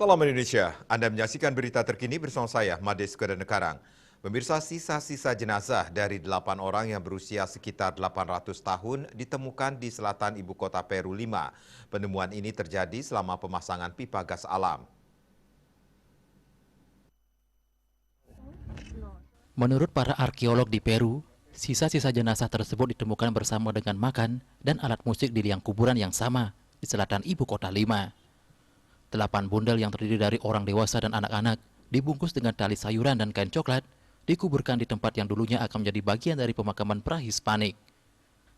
Salam Indonesia, Anda menyaksikan berita terkini bersama saya, Mades Kudanegara. Pemirsa, sisa-sisa jenazah dari 8 orang yang berusia sekitar 800 tahun ditemukan di selatan ibu kota Peru 5. Penemuan ini terjadi selama pemasangan pipa gas alam. Menurut para arkeolog di Peru, sisa-sisa jenazah tersebut ditemukan bersama dengan makan dan alat musik di liang kuburan yang sama di selatan ibu kota 5. 8 bundel yang terdiri dari orang dewasa dan anak-anak dibungkus dengan tali sayuran dan kain coklat dikuburkan di tempat yang dulunya akan menjadi bagian dari pemakaman prahispanik.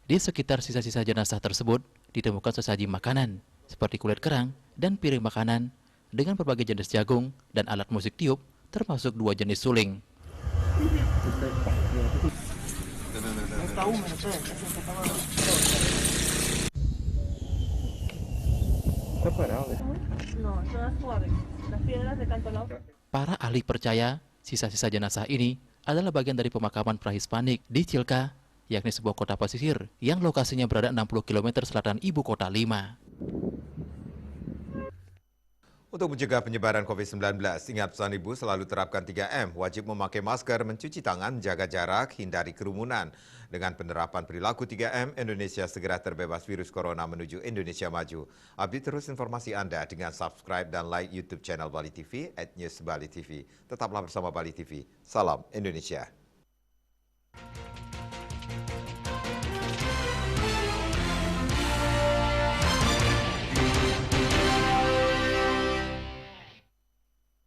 Di sekitar sisa-sisa jenazah tersebut ditemukan sesaji makanan seperti kulit kerang dan piring makanan dengan berbagai jenis jagung dan alat musik tiup termasuk 2 jenis suling. Para ahli percaya sisa-sisa jenazah ini adalah bagian dari pemakaman prahispanik di Chilca, yakni sebuah kota pesisir yang lokasinya berada 60 km selatan ibu kota 5. Untuk mencegah penyebaran COVID-19, ingat pesan Ibu selalu terapkan 3M, wajib memakai masker, mencuci tangan, menjaga jarak, hindari kerumunan. Dengan penerapan perilaku 3M, Indonesia segera terbebas virus corona menuju Indonesia maju. Update terus informasi Anda dengan subscribe dan like YouTube channel Bali TV @newsbalitv. Tetaplah bersama Bali TV. Salam Indonesia.